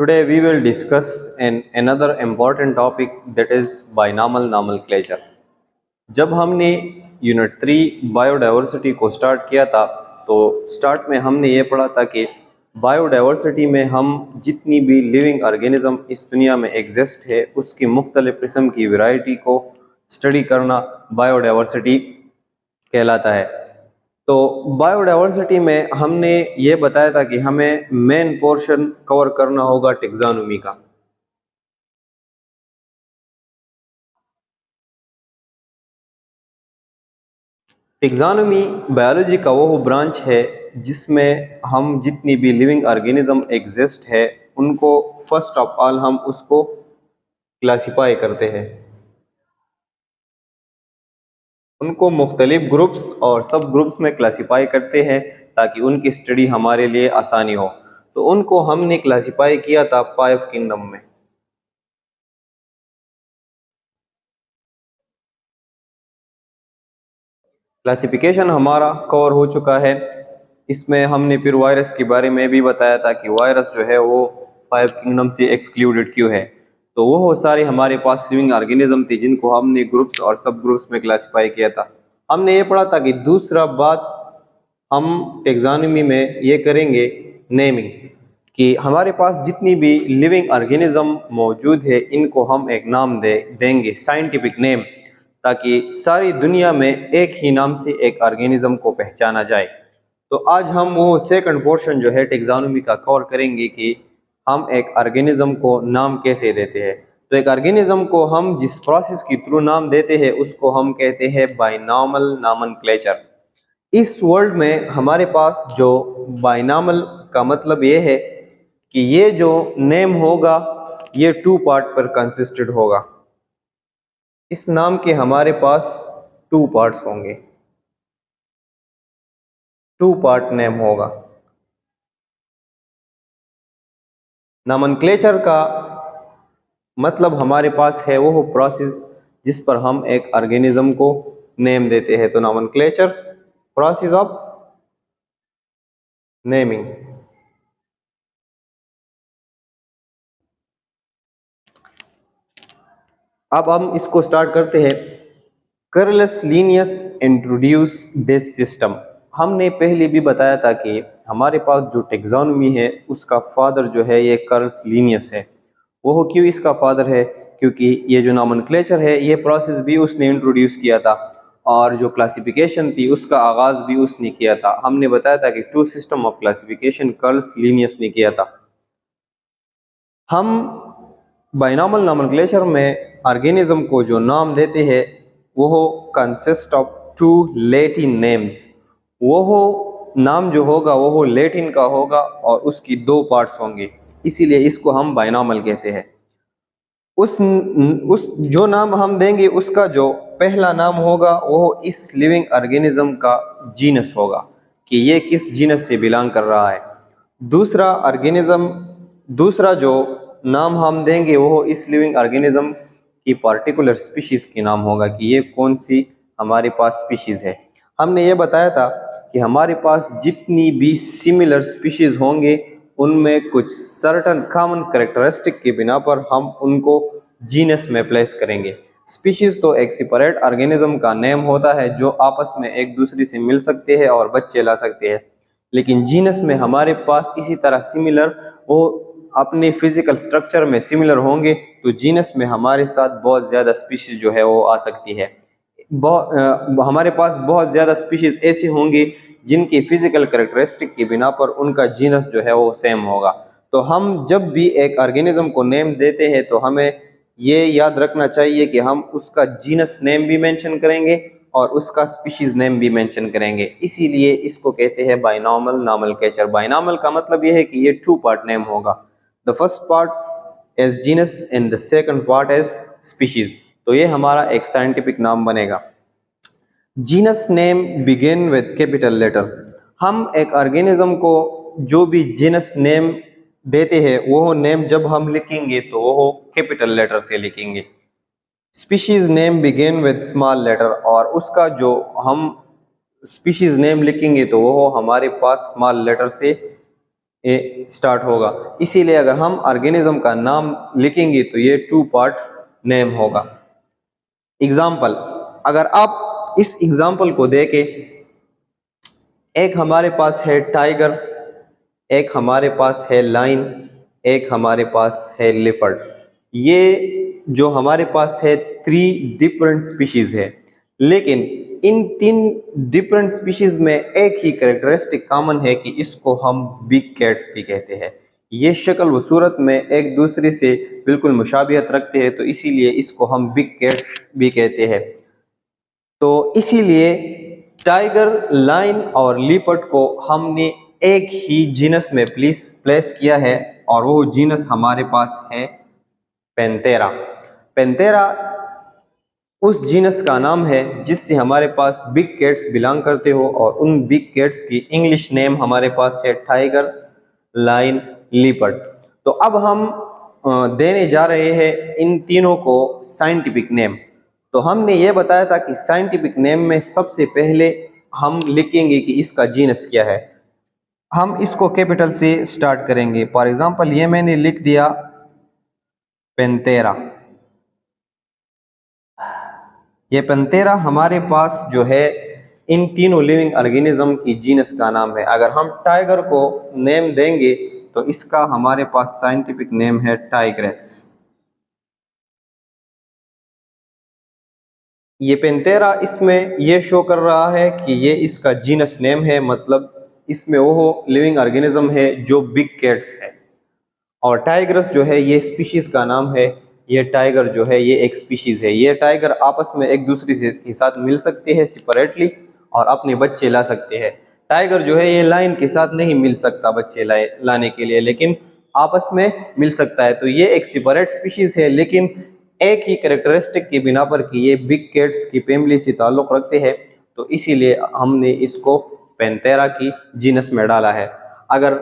Today we will discuss another important topic, that is binomial nomenclature. जब हमने unit 3 biodiversity को start किया था तो स्टार्ट में हमने ये पढ़ा था कि बायोडाइवर्सिटी में हम जितनी भी लिविंग ऑर्गेनिज्म इस दुनिया में एग्जिस्ट है उसकी मुख्तलिफ किस्म की वैरायटी को स्टडी करना बायोडाइवर्सिटी कहलाता है। तो बायोडाइवर्सिटी में हमने ये बताया था कि हमें मेन पोर्शन कवर करना होगा टेक्सोनोमी का। टेक्सोनोमी बायोलॉजी का वो ब्रांच है जिसमें हम जितनी भी लिविंग ऑर्गेनिज्म एग्जिस्ट है उनको फर्स्ट ऑफ ऑल हम उसको क्लासिफाई करते हैं, उनको मुख्तलिफ ग्रुप्स और सब ग्रुप्स में क्लासिफाई करते हैं ताकि उनकी स्टडी हमारे लिए आसानी हो। तो उनको हमने क्लासिफाई किया था 5 किंगडम में। क्लासिफिकेशन हमारा कवर हो चुका है। इसमें हमने फिर वायरस के बारे में भी बताया था कि वायरस जो है वो 5 किंगडम से एक्सक्लूडेड क्यों है। तो वो सारे हमारे पास लिविंग ऑर्गेनिज्म थी जिनको हमने ग्रुप्स और सब ग्रुप्स में क्लासिफाई किया था। हमने ये पढ़ा था कि दूसरा बात हम टेक्सोनोमी में ये करेंगे नेमिंग, कि हमारे पास जितनी भी लिविंग ऑर्गेनिज्म मौजूद है इनको हम एक नाम देंगे साइंटिफिक नेम, ताकि सारी दुनिया में एक ही नाम से एक ऑर्गेनिज्म को पहचाना जाए। तो आज हम वो सेकंड पोर्शन जो है टेक्सोनोमी का कवर करेंगे कि हम एक ऑर्गेनिज्म को नाम कैसे देते हैं। तो एक ऑर्गेनिज्म को हम जिस प्रोसेस के थ्रू नाम देते हैं उसको हम कहते हैं बाइनॉमियल नॉमेनक्लेचर। इस वर्ल्ड में हमारे पास जो बाइनॉमियल का मतलब ये है कि ये जो नेम होगा ये 2 पार्ट पर कंसिस्टेड होगा। इस नाम के हमारे पास 2 पार्ट्स होंगे, 2 पार्ट नेम होगा। नॉमेनक्लेचर का मतलब हमारे पास है वो प्रोसेस जिस पर हम एक ऑर्गेनिज्म को नेम देते हैं। तो नॉमेनक्लेचर प्रोसेस ऑफ नेमिंग। अब हम इसको स्टार्ट करते हैं। Carolus Linnaeus introduce this system. हमने पहले भी बताया था कि हमारे पास जो टेक्सोनोमी है उसका फादर जो है ये कार्लस लिनियस है। वो क्यों इसका फादर है? क्योंकि ये जो नॉमेनक्लेचर है ये प्रोसेस भी उसने इंट्रोड्यूस किया था और जो क्लासिफिकेशन थी उसका आगाज भी उसने किया था। हमने बताया था कि 2 system of classification Carolus Linnaeus ने किया था। हम बाइनॉमियल नॉमेनक्लेचर में ऑर्गेनिज्म को जो नाम देते हैं वो कंसिस्ट ऑफ 2 लैटिन नेम्स। वो नाम जो होगा वो लैटिन का होगा और उसकी 2 पार्ट्स होंगे, इसीलिए इसको हम बाइनॉमियल कहते हैं। उस जो नाम हम देंगे उसका जो पहला नाम होगा वो इस लिविंग ऑर्गेनिज्म का जीनस होगा कि ये किस जीनस से बिलोंग कर रहा है। दूसरा जो नाम हम देंगे वो इस लिविंग ऑर्गेनिज्म की पार्टिकुलर स्पीशीज के नाम होगा कि ये कौन सी हमारे पास स्पीशीज है। हमने ये बताया था कि हमारे पास जितनी भी सिमिलर स्पीशीज होंगे उनमें कुछ सर्टन कॉमन कैरेक्टरिस्टिक की बिना पर हम उनको जीनस में प्लेस करेंगे। स्पीशीज तो एक सेपरेट ऑर्गेनिज्म का नेम होता है जो आपस में एक दूसरे से मिल सकते हैं और बच्चे ला सकते हैं, लेकिन जीनस में हमारे पास इसी तरह सिमिलर वो अपने फिजिकल स्ट्रक्चर में सिमिलर होंगे तो जीनस में हमारे साथ बहुत ज़्यादा स्पीशीज जो है वो आ सकती है। हमारे पास बहुत ज़्यादा स्पीशीज ऐसे होंगे जिनकी फिजिकल कैरेक्टरिस्टिक की बिना पर उनका जीनस जो है वो सेम होगा। तो हम जब भी एक ऑर्गेनिज्म को नेम देते हैं तो हमें ये याद रखना चाहिए कि हम उसका जीनस नेम भी मेंशन करेंगे और उसका स्पीशीज नेम भी मेंशन करेंगे। इसीलिए इसको कहते हैं बाइनॉमियल नॉमेनक्लेचर। बाइनॉमियल का मतलब ये है कि ये 2 पार्ट नेम होगा, the first part as genus and the second part as species. तो ये हमारा एक साइंटिफिक नाम बनेगा। Genus name begin with capital letter. हम एक ऑर्गेनिज्म को जो भी जीनस नेम देते हैं वो नेम जब हम लिखेंगे तो वो कैपिटल लेटर से लिखेंगे। Species name begin with small letter, और उसका जो हम स्पीशीज नेम लिखेंगे तो वो हमारे पास स्मॉल लेटर से ए स्टार्ट होगा। इसीलिए अगर हम ऑर्गेनिज्म का नाम लिखेंगे तो ये टू पार्ट नेम होगा। एग्जाम्पल, अगर आप इस एग्जाम्पल को देखें, एक हमारे पास है टाइगर, एक हमारे पास है लाइन, एक हमारे पास है लेपर्ड। ये जो हमारे पास है 3 डिफरेंट स्पीशीज है, लेकिन इन 3 डिफरेंट स्पीशीज में एक ही कैरेक्टरिस्टिक कॉमन है कि इसको हम बिग कैट्स भी कहते हैं। ये शक्ल व सूरत में एक दूसरे से बिल्कुल मुशाबियत रखते हैं, तो इसीलिए इसको हम बिग कैट्स भी कहते हैं। तो इसीलिए टाइगर, लाइन और लीपर्ड को हमने एक ही जीनस में प्लेस किया है, और वो जीनस हमारे पास है पेंथेरा। पेंथेरा उस जीनस का नाम है जिससे हमारे पास बिग कैट्स बिलोंग करते हो, और उन बिग कैट्स की इंग्लिश नेम हमारे पास है टाइगर, लाइन, लीपर्ड। तो अब हम देने जा रहे हैं इन तीनों को साइंटिफिक नेम। तो हमने ये बताया था कि साइंटिफिक नेम में सबसे पहले हम लिखेंगे कि इसका जीनस क्या है। हम इसको कैपिटल से स्टार्ट करेंगे। फॉर एग्जांपल ये मैंने लिख दिया पेंथेरा। ये पेंथेरा हमारे पास जो है इन तीनों लिविंग ऑर्गेनिज्म की जीनस का नाम है। अगर हम टाइगर को नेम देंगे तो इसका हमारे पास साइंटिफिक नेम है टाइग्रेस। ये पेंथेरा इसमें ये शो कर रहा है कि ये इसका जीनस नेम है, मतलब इसमें वो लिविंग ऑर्गेनिज्म है जो बिग कैट्स है। और टाइग्रस जो है ये स्पीशीज का नाम है। ये टाइगर जो है ये एक स्पीशीज है। ये टाइगर आपस में एक दूसरे से के साथ मिल सकते हैं सेपरेटली, और अपने बच्चे ला सकते हैं। टाइगर जो है ये लाइन के साथ नहीं मिल सकता बच्चे लाने के लिए, लेकिन आपस में मिल सकता है। तो ये एक सेपरेट स्पीशीज है, लेकिन एक ही कैरेक्टरिस्टिक की बिना पर कि ये बिग कैट्स की फैमिली से ताल्लुक रखते हैं, तो इसीलिए हमने इसको पेंथेरा की जीनस में डाला है। अगर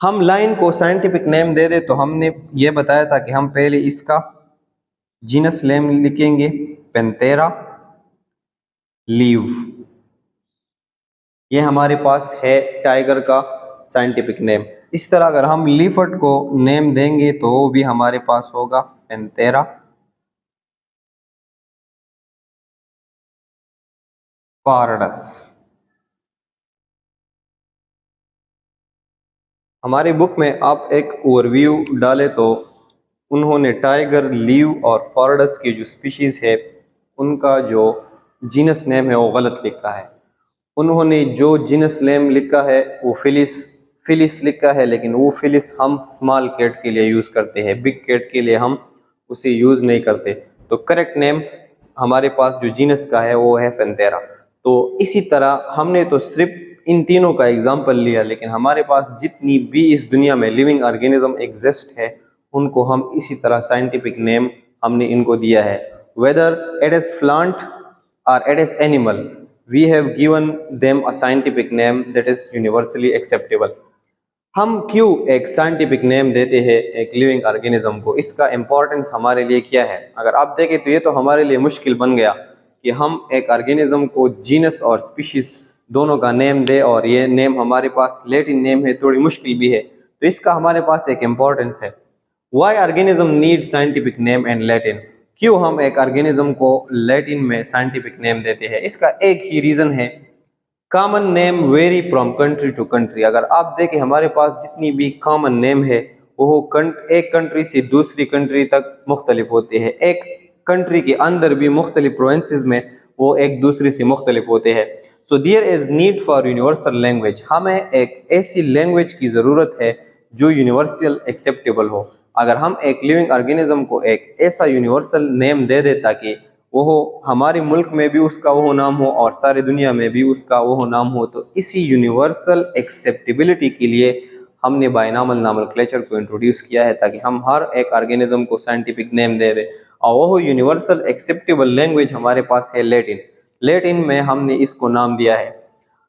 हम लाइन को साइंटिफिक नेम दे दे तो हमने ये बताया था कि हम पहले इसका जीनस नेम लिखेंगे पेंथेरा लीव। ये हमारे पास है टाइगर का साइंटिफिक नेम। इस तरह अगर हम लीफर्ट को नेम देंगे तो वो भी हमारे पास होगा पेंथेरा पारडस। हमारी बुक में आप एक ओवरव्यू डालें तो उन्होंने टाइगर, लीव और फॉरडस की जो स्पीशीज है उनका जो जीनस नेम है वो गलत लिखा है। उन्होंने जो जीनस नेम लिखा है वो फिलिस लिखा है, लेकिन वो फिलिस हम स्मॉल कैट के लिए यूज़ करते हैं, बिग कैट के लिए हम उसे यूज़ नहीं करते। तो करेक्ट नेम हमारे पास जो जीनस का है वो है पेंथेरा। तो इसी तरह हमने तो सिर्फ इन तीनों का एग्जाम्पल लिया, लेकिन हमारे पास जितनी भी इस दुनिया में लिविंग ऑर्गेनिज्म एग्जिस्ट है उनको हम इसी तरह साइंटिफिक नेम हमने इनको दिया है। वेदर इट इज प्लांट और it is animal, we have given them a scientific name that is universally acceptable. हम क्यों एक साइंटिफिक नेम देते हैं एक लिविंग ऑर्गेनिज्म को, इसका इंपॉर्टेंस हमारे लिए क्या है? अगर आप देखें तो ये तो हमारे लिए मुश्किल बन गया कि हम एक ऑर्गेनिज्म को जीनस और स्पीशीज दोनों का नेम दे, और ये नेम हमारे पास लैटिन नेम है, थोड़ी मुश्किल भी है। तो इसका हमारे पास एक इम्पोर्टेंस है। Why organism need scientific name and Latin, क्यों हम एक ऑर्गेनिज्म को लैटिन में साइंटिफिक नेम देते हैं? इसका एक ही रीजन है, common name vary from country to country. अगर आप देखें हमारे पास जितनी भी कॉमन नेम है वो एक कंट्री से दूसरी कंट्री तक मुख्तलिफ होते हैं, एक कंट्री के अंदर भी मुख्तलिफ प्रोविंसेस में वो एक दूसरे से मुख्तलिफ होते हैं। So there is need for universal language, हमें एक ऐसी लैंग्वेज की ज़रूरत है जो यूनिवर्सल एक्सेप्टेबल हो। अगर हम एक लिविंग ऑर्गेनिज्म को एक ऐसा यूनिवर्सल नेम दे दे ताकि वो हमारे मुल्क में भी उसका वो नाम हो और सारी दुनिया में भी उसका वो नाम हो, तो इसी यूनिवर्सल एक्सेप्टेबिलिटी के लिए हमने बायनामल नॉमेनक्लेचर को इंट्रोड्यूस किया है, ताकि हम हर एक ऑर्गेनिज्म को साइंटिफिक नेम दे दें। और वो यूनिवर्सल एक्सेप्टेबल लैंग्वेज हमारे पास है लैटिन। लैटिन में हमने इसको नाम दिया है।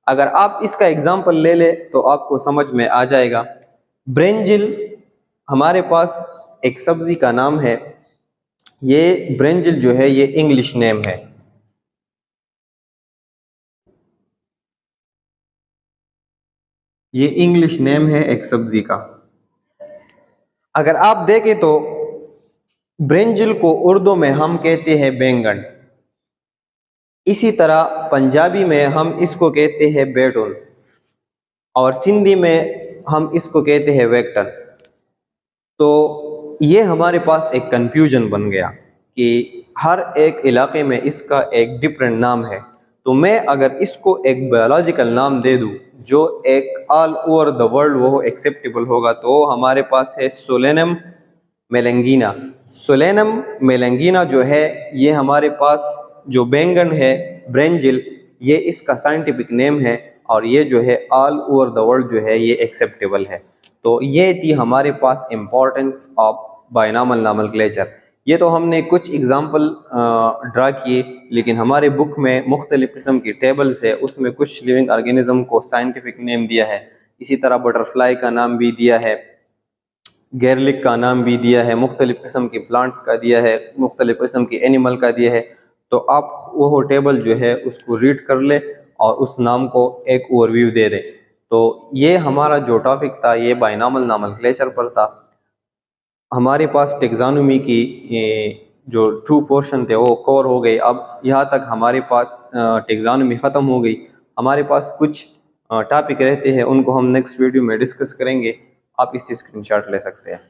अगर आप इसका एग्जाम्पल ले ले तो आपको समझ में आ जाएगा। ब्रेंजिल हमारे पास एक सब्जी का नाम है। ये ब्रेंजिल जो है ये इंग्लिश नेम है। ये इंग्लिश नेम है एक सब्जी का। अगर आप देखें तो ब्रिंजल को उर्दू में हम कहते हैं बैंगन, इसी तरह पंजाबी में हम इसको कहते हैं बैडुल और सिंधी में हम इसको कहते हैं वेक्टन। तो ये हमारे पास एक कंफ्यूजन बन गया कि हर एक इलाके में इसका एक डिफरेंट नाम है। तो मैं अगर इसको एक बायोलॉजिकल नाम दे दूं जो एक ऑल ओवर द वर्ल्ड वो एक्सेप्टेबल होगा, तो हमारे पास है सोलेनम मेलेंगिना। सोलेनम मेलेंगिना जो है ये हमारे पास जो बैंगन है ब्रेंजिल, ये इसका साइंटिफिक नेम है और ये जो है ऑल ओवर द वर्ल्ड जो है ये एक्सेप्टेबल है। तो ये थी हमारे पास इम्पोर्टेंस ऑफ बायनॉमिनल नॉमेनक्लेचर। ये तो हमने कुछ एग्जाम्पल ड्रा किए, लेकिन हमारे बुक में मुख्तलिफ किस्म की टेबल्स है, उसमें कुछ लिविंग ऑर्गेनिज्म को साइंटिफिक नेम दिया है। इसी तरह बटरफ्लाई का नाम भी दिया है, गैरलिक का नाम भी दिया है, मुख्तलिफ किस्म की प्लांट्स का दिया है, मुख्तलिफ किस्म की एनिमल का दिया है। तो आप वो टेबल जो है उसको रीड कर ले और उस नाम को एक ओवरव्यू दे दें। तो ये हमारा जो टॉपिक था ये बायनॉमिनल नॉमेनक्लेचर पर था। हमारे पास टेक्सोनोमी की जो 2 पोर्शन थे वो कवर हो गए। अब यहाँ तक हमारे पास टेक्सोनोमी ख़त्म हो गई। हमारे पास कुछ टॉपिक रहते हैं, उनको हम नेक्स्ट वीडियो में डिस्कस करेंगे। आप इससे स्क्रीनशॉट ले सकते हैं।